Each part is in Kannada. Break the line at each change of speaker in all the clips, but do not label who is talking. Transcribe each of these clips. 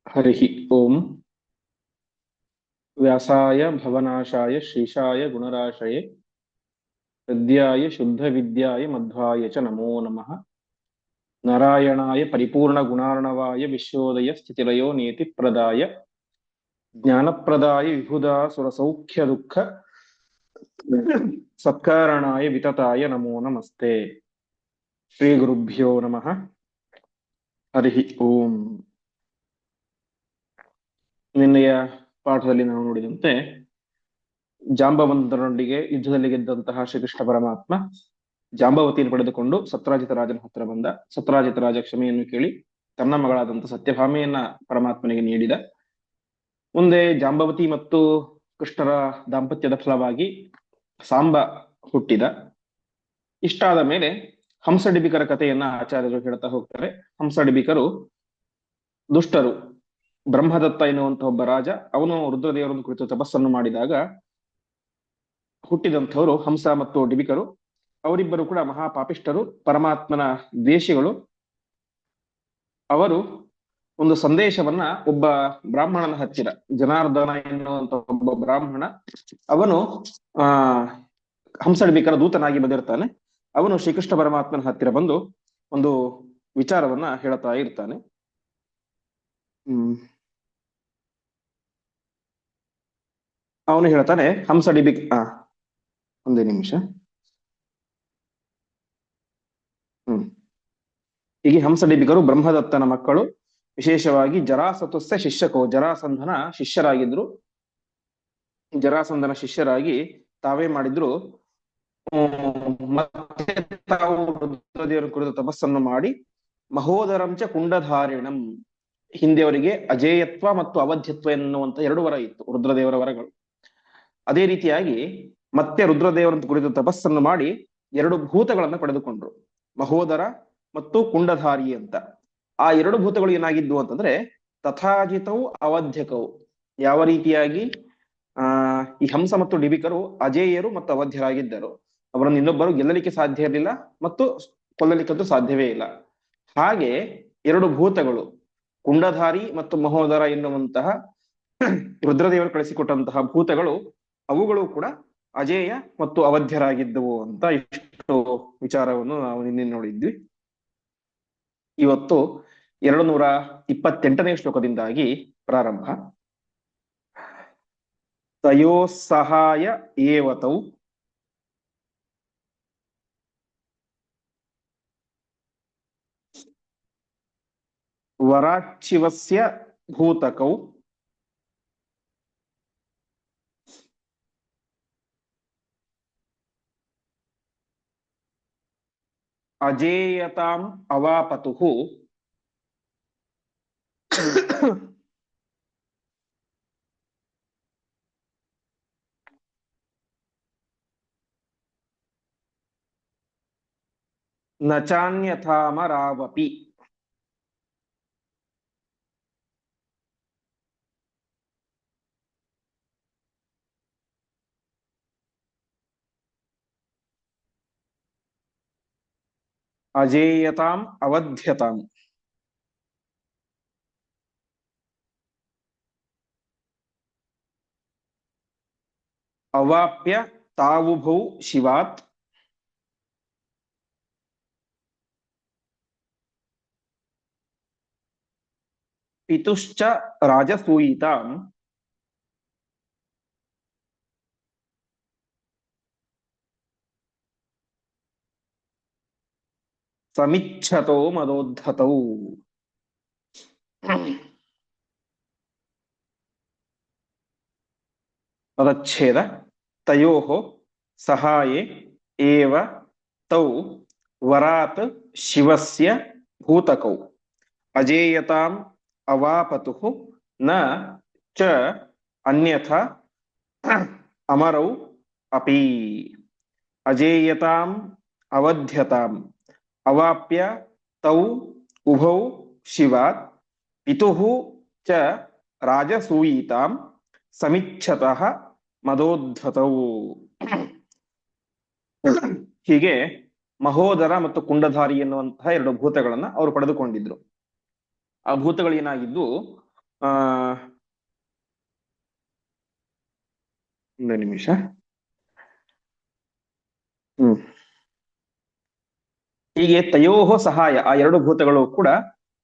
हरिः ओम्। व्यासाय भवनाशाय श्रीशाय गुणराशये हृद्याय शुद्धविद्याय मध्वाय च नमो नमः। नारायणाय परिपूर्णगुणार्णवाय विश्वोदय स्थितिलयो नियतिप्रदाय ज्ञानप्रदाय विबुधासुरसौख्यदुःख सत्कारणाय वितताय नमो नमस्ते। श्रीगुरुभ्यो नमः। हरिः ओम्। ನಿನ್ನೆಯ ಪಾಠದಲ್ಲಿ ನಾವು ನೋಡಿದಂತೆ ಜಾಂಬವಂತರೊಂದಿಗೆ ಯುದ್ಧದಲ್ಲಿ ಗೆದ್ದಂತಹ ಶ್ರೀಕೃಷ್ಣ ಪರಮಾತ್ಮ ಜಾಂಬವತಿಯನ್ನು ಪಡೆದುಕೊಂಡು ಸತ್ರಾಜಿತ ರಾಜನ ಹತ್ರ ಬಂದ. ಸತ್ರಾಜಿತ ರಾಜ ಕ್ಷಮೆಯನ್ನು ಕೇಳಿ ತನ್ನ ಮಗಳಾದಂತಹ ಸತ್ಯಭಾಮೆಯನ್ನ ಪರಮಾತ್ಮನಿಗೆ ನೀಡಿದ. ಮುಂದೆ ಜಾಂಬವತಿ ಮತ್ತು ಕೃಷ್ಣರ ದಾಂಪತ್ಯದ ಫಲವಾಗಿ ಸಾಂಬ ಹುಟ್ಟಿದ. ಇಷ್ಟಾದ ಮೇಲೆ ಹಂಸಡಿಬಿಕರ ಕಥೆಯನ್ನ ಆಚಾರ್ಯರು ಹೇಳ್ತಾ ಹೋಗ್ತಾರೆ. ಹಂಸಡಿಬಿಕರು ದುಷ್ಟರು. ಬ್ರಹ್ಮದತ್ತ ಎನ್ನುವಂತಹ ಒಬ್ಬ ರಾಜ, ಅವನು ರುದ್ರದೇವರನ್ನು ಕುರಿತು ತಪಸ್ಸನ್ನು ಮಾಡಿದಾಗ ಹುಟ್ಟಿದಂಥವರು ಹಂಸ ಮತ್ತು ಡಿಬಿಕರು. ಅವರಿಬ್ಬರು ಕೂಡ ಮಹಾಪಾಪಿಷ್ಠರು, ಪರಮಾತ್ಮನ ದ್ವೇಷಿಗಳು. ಅವರು ಒಂದು ಸಂದೇಶವನ್ನ ಒಬ್ಬ ಬ್ರಾಹ್ಮಣನ ಹಚ್ಚಿದ. ಜನಾರ್ದನ ಎನ್ನುವಂತ ಒಬ್ಬ ಬ್ರಾಹ್ಮಣ, ಅವನು ಹಂಸಡಿಬಿಕರ ದೂತನಾಗಿ ಬಂದಿರ್ತಾನೆ. ಅವನು ಶ್ರೀಕೃಷ್ಣ ಪರಮಾತ್ಮನ ಹತ್ತಿರ ಬಂದು ಒಂದು ವಿಚಾರವನ್ನ ಹೇಳ್ತಾ ಇರ್ತಾನೆ. ಅವನು ಹೇಳ್ತಾನೆ, ಹಂಸಡಿಬಿಕ್ ಒಂದೇ ನಿಮಿಷ. ಹೀಗೆ ಹಂಸಡಿಬಿಕರು ಬ್ರಹ್ಮದತ್ತನ ಮಕ್ಕಳು, ವಿಶೇಷವಾಗಿ ಜರಾಸತುಸ್ಯ ಶಿಷ್ಯಕೋ, ಜರಾಸಂಧನ ಶಿಷ್ಯರಾಗಿದ್ರು. ಜರಾಸಂಧನ ಶಿಷ್ಯರಾಗಿ ತಾವೇ ಮಾಡಿದ್ರು, ಮತ್ತೆ ತಾವು ರುದ್ರದೇವರ ಕುರಿತು ತಪಸ್ಸನ್ನು ಮಾಡಿ ಮಹೋದರಂಚ ಕುಂಡಧಾರಿಣಂ, ಹಿಂದೆ ಅವರಿಗೆ ಅಜೇಯತ್ವ ಮತ್ತು ಅವಧ್ಯತ್ವ ಎನ್ನುವಂತ ಎರಡು ವರ ಇತ್ತು, ರುದ್ರದೇವರ ವರಗಳು. ಅದೇ ರೀತಿಯಾಗಿ ಮತ್ತೆ ರುದ್ರದೇವರ ಕುರಿತು ತಪಸ್ಸನ್ನು ಮಾಡಿ ಎರಡು ಭೂತಗಳನ್ನ ಪಡೆದುಕೊಂಡ್ರು, ಮಹೋದರ ಮತ್ತು ಕುಂಡಧಾರಿ ಅಂತ. ಆ ಎರಡು ಭೂತಗಳು ಏನಾಗಿದ್ವು ಅಂತಂದ್ರೆ ತಥಾಜಿತವು ಅವಧ್ಯಕವು. ಯಾವ ರೀತಿಯಾಗಿ ಈ ಹಂಸ ಮತ್ತು ಡಿಬಿಕರು ಅಜೇಯರು ಮತ್ತು ಅವಧ್ಯರಾಗಿದ್ದರು, ಅವರನ್ನು ಇನ್ನೊಬ್ಬರು ಗೆಲ್ಲಲಿಕ್ಕೆ ಸಾಧ್ಯ ಇರಲಿಲ್ಲ ಮತ್ತು ಕೊಲ್ಲಲಿಕ್ಕಂತೂ ಸಾಧ್ಯವೇ ಇಲ್ಲ. ಹಾಗೆ ಎರಡು ಭೂತಗಳು, ಕುಂಡಧಾರಿ ಮತ್ತು ಮಹೋದರ ಎನ್ನುವಂತಹ ರುದ್ರದೇವರು ಕಳಿಸಿಕೊಟ್ಟಂತಹ ಭೂತಗಳು, ಅವುಗಳು ಕೂಡ ಅಜೇಯ ಮತ್ತು ಅವಧ್ಯರಾಗಿದ್ದವು ಅಂತ ಇಷ್ಟು ವಿಚಾರವನ್ನು ನಾವು ನಿನ್ನೆ ನೋಡಿದ್ವಿ. ಇವತ್ತು 228ನೇ ಶ್ಲೋಕದಿಂದಾಗಿ ಪ್ರಾರಂಭ. ತಯೋ ಸಹಾಯ ಏವತೌ ವರಾಚ್ಚಿವಸ್ಯ ಭೂತಕೌ ಅಜೇಯತಾಂ ಅವಾಪತುಃ ನ ಚಾನ್ಯಥಾಮರಾವಪಿ. ಅಜೇಯತಾಂ ಅವಧ್ಯತಾಂ. ಅವಾಪ್ಯ ತಾವುಭೌ ಶಿವಾತ್ ಪಿತುಶ್ಚ ರಾಜಸೂಯಿತಾಂ ಸಮಿಚ್ಛತೋ ಮದೋದ್ಧತೌ. ಪದಚ್ಛೇದ. ತಯೋಃ ಸಹಾಯೇ ಏವ ತೌ ವರಾತ್ ಶಿವಸ್ಯ ಭೂತಕೌ ಅಜೇಯತಾಂ ಅವಾಪತುಃ ನ ಚ ಅನ್ಯಥಾ ಅಮರೌ ಅಪಿ. ಅಜೇಯತಾಂ ಅವಧ್ಯತಾಂ ಅವಾಪ್ಯ ತೌ ಉಭೌ ಶಿವಾತ್ ಪಿತುಃ ಚ ರಾಜಸೂಯಿತಾಂ ಸಮಿಚ್ಛತಃ ಮದೋದ್ಧತೌ. ಹೀಗೆ ಮಹೋದರ ಮತ್ತು ಕುಂಡಧಾರಿ ಎನ್ನುವಂತಹ ಎರಡು ಭೂತಗಳನ್ನ ಅವರು ಪಡೆದುಕೊಂಡಿದ್ರು. ಆ ಭೂತಗಳು ಏನಾಗಿದ್ದು, ಆ ಒಂದು ನಿಮಿಷ. ಹ್ಮ್ ಹೀಗೆ ತಯೋಹೋ ಸಹಾಯ, ಆ ಎರಡು ಭೂತಗಳು ಕೂಡ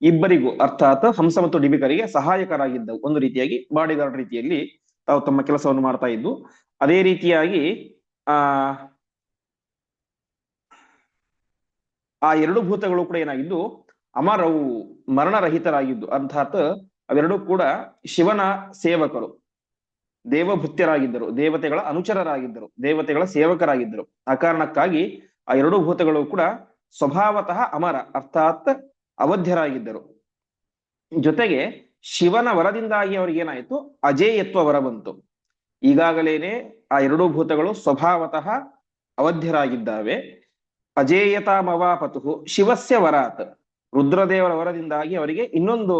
ಇಬ್ಬರಿಗೂ ಅರ್ಥಾತ್ ಹಂಸ ಮತ್ತು ಡಿಬಿಕರಿಗೆ ಸಹಾಯಕರಾಗಿದ್ದವು. ಒಂದು ರೀತಿಯಾಗಿ ಬಾಡಿಗಾರ್ಡ್ ರೀತಿಯಲ್ಲಿ ತಾವು ತಮ್ಮ ಕೆಲಸವನ್ನು ಮಾಡ್ತಾ ಇದ್ದು, ಅದೇ ರೀತಿಯಾಗಿ ಆ ಆ ಎರಡು ಭೂತಗಳು ಕೂಡ ಏನಾಗಿದ್ದು ಅಮರವು, ಮರಣರಹಿತರಾಗಿದ್ದು. ಅರ್ಥಾತ್ ಅವೆರಡೂ ಕೂಡ ಶಿವನ ಸೇವಕರು, ದೇವಭೃತ್ಯರಾಗಿದ್ದರು, ದೇವತೆಗಳ ಅನುಚರರಾಗಿದ್ದರು, ದೇವತೆಗಳ ಸೇವಕರಾಗಿದ್ದರು. ಆ ಕಾರಣಕ್ಕಾಗಿ ಆ ಎರಡೂ ಭೂತಗಳು ಕೂಡ ಸ್ವಭಾವತಃ ಅಮರ ಅರ್ಥಾತ್ ಅವಧ್ಯರಾಗಿದ್ದರು. ಜೊತೆಗೆ ಶಿವನ ವರದಿಂದಾಗಿ ಅವ್ರಿಗೆ ಏನಾಯ್ತು, ಅಜೇಯತ್ವ ವರ ಬಂತು. ಈಗಾಗಲೇನೆ ಆ ಎರಡೂ ಭೂತಗಳು ಸ್ವಭಾವತಃ ಅವಧ್ಯರಾಗಿದ್ದಾವೆ. ಅಜೇಯತಾಮವಾಪತು ಶಿವಸ್ಯ ವರಾತ್, ರುದ್ರದೇವರ ವರದಿಂದಾಗಿ ಅವರಿಗೆ ಇನ್ನೊಂದು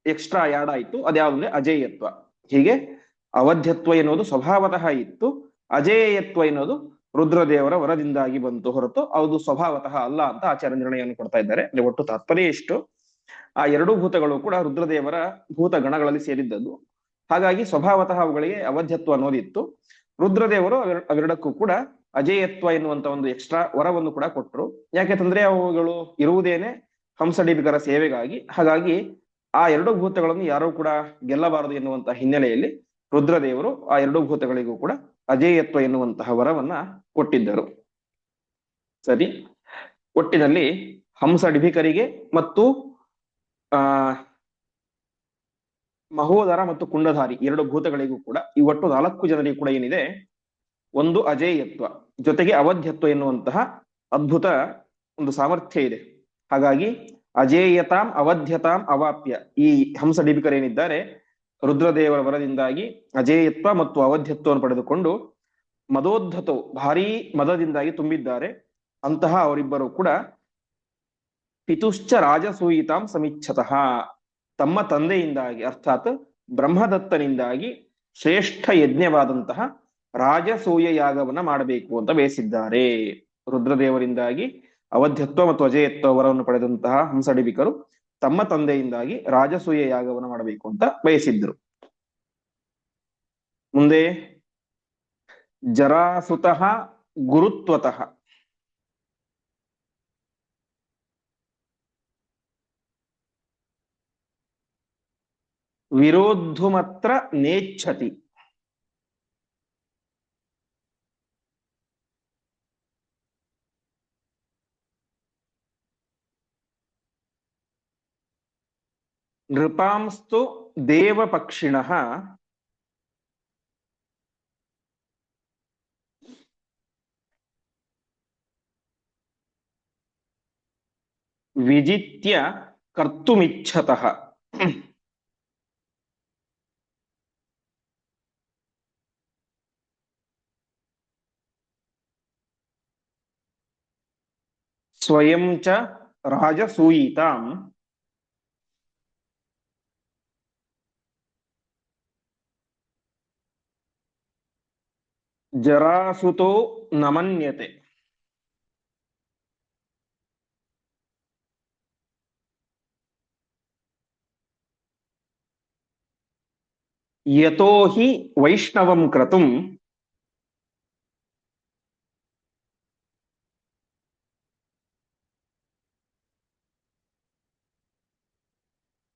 ಎಕ್ಸ್ಟ್ರಾ ಯಾಡ್ ಆಯ್ತು. ಅದ್ಯಾವುದಂದ್ರೆ ಅಜೇಯತ್ವ. ಹೀಗೆ ಅವಧ್ಯತ್ವ ಎನ್ನುವುದು ಸ್ವಭಾವತಃ ಇತ್ತು, ಅಜೇಯತ್ವ ಎನ್ನುವುದು ರುದ್ರದೇವರ ವರದಿಂದಾಗಿ ಬಂತು ಹೊರತು ಅದು ಸ್ವಭಾವತಃ ಅಲ್ಲ ಅಂತ ಆಚಾರ್ಯ ನಿರ್ಣಯವನ್ನು ಕೊಡ್ತಾ ಇದ್ದಾರೆ. ಅಲ್ಲಿ ಒಟ್ಟು ತಾತ್ಪರ್ಯ ಇಷ್ಟು, ಆ ಎರಡೂ ಭೂತಗಳು ಕೂಡ ರುದ್ರದೇವರ ಭೂತ ಗಣಗಳಲ್ಲಿ ಸೇರಿದ್ದದ್ದು. ಹಾಗಾಗಿ ಸ್ವಭಾವತಃ ಅವುಗಳಿಗೆ ಅವಧ್ಯತ್ವ ಅನ್ನೋದಿತ್ತು. ರುದ್ರದೇವರು ಅವೆರಡಕ್ಕೂ ಕೂಡ ಅಜೇಯತ್ವ ಎನ್ನುವಂತ ಒಂದು ಎಕ್ಸ್ಟ್ರಾ ವರವನ್ನು ಕೂಡ ಕೊಟ್ಟರು. ಯಾಕೆಂತಂದ್ರೆ ಅವುಗಳು ಇರುವುದೇನೆ ಹಂಸಡಿಬಿಕರ ಸೇವೆಗಾಗಿ. ಹಾಗಾಗಿ ಆ ಎರಡು ಭೂತಗಳನ್ನು ಯಾರೂ ಕೂಡ ಗೆಲ್ಲಬಾರದು ಎನ್ನುವಂತಹ ಹಿನ್ನೆಲೆಯಲ್ಲಿ ರುದ್ರದೇವರು ಆ ಎರಡು ಭೂತಗಳಿಗೂ ಕೂಡ ಅಜೇಯತ್ವ ಎನ್ನುವಂತಹ ವರವನ್ನ ಕೊಟ್ಟಿದ್ದರು. ಸರಿ, ಒಟ್ಟಿನಲ್ಲಿ ಹಂಸಡಿಬಿಕರಿಗೆ ಮತ್ತು ಆ ಮಹೋದರ ಮತ್ತು ಕುಂಡಧಾರಿ ಎರಡು ಭೂತಗಳಿಗೂ ಕೂಡ ಈ ಒಟ್ಟು 4 ಜನರಿಗೂ ಕೂಡ ಏನಿದೆ, ಒಂದು ಅಜೇಯತ್ವ ಜೊತೆಗೆ ಅವಧ್ಯತ್ವ ಎನ್ನುವಂತಹ ಅದ್ಭುತ ಒಂದು ಸಾಮರ್ಥ್ಯ ಇದೆ. ಹಾಗಾಗಿ ಅಜೇಯತಾಂ ಅವಧ್ಯತಾಂ ಅವಾಪ್ಯ, ಈ ಹಂಸಡಿಬಿಕರೇನಿದ್ದಾರೆ ರುದ್ರದೇವರ ವರದಿಂದಾಗಿ ಅಜೇಯತ್ವ ಮತ್ತು ಅವಧ್ಯತ್ವವನ್ನು ಪಡೆದುಕೊಂಡು ಮದೋದ್ಧತವು, ಭಾರೀ ಮದದಿಂದಾಗಿ ತುಂಬಿದ್ದಾರೆ. ಅಂತಹ ಅವರಿಬ್ಬರು ಕೂಡ ಪಿತುಶ್ಚ ರಾಜಸೂಯಿತಾಂ ಸಮಿಚ್ಛತಃ, ತಮ್ಮ ತಂದೆಯಿಂದಾಗಿ ಅರ್ಥಾತ್ ಬ್ರಹ್ಮದತ್ತನಿಂದಾಗಿ ಶ್ರೇಷ್ಠ ಯಜ್ಞವಾದಂತಹ ರಾಜಸೂಯ ಯಾಗವನ್ನ ಮಾಡಬೇಕು ಅಂತ ಬಯಸಿದ್ದಾರೆ. ರುದ್ರದೇವರಿಂದಾಗಿ ಅವಧ್ಯತ್ವ ಮತ್ತು ಅಜೇಯತ್ವ ವರವನ್ನು ಪಡೆದಂತಹ ಹಂಸಡಿಬಿಕರು ತಮ್ಮ ತಂದೆಯಿಂದಾಗಿ ರಾಜಸೂಯ ಯಾಗವನ್ನು ಮಾಡಬೇಕು ಅಂತ ಬಯಸಿದ್ರು. ಮುಂದೆ ಜರಾಸುತಃ ಗುರುತ್ವತಃ, ವಿರೋಧುಮತ್ರ ನೇಚ್ಛತಿ, ನೃಪಾಂಸ್ತು ದೇವಪಕ್ಷಿಣಃ ವಿಜಿತ್ಯ ಕರ್ತುಮಿಚ್ಛತಃ. ಸ್ವಯಂ ಚ ರಾಜಸೂಯಿತಾಂ ಜರಾಸುತೋ ನಮನ್ಯತೆ. ಯತೋ ಹಿ ವೈಷ್ಣವಂ ಕ್ರತುಂ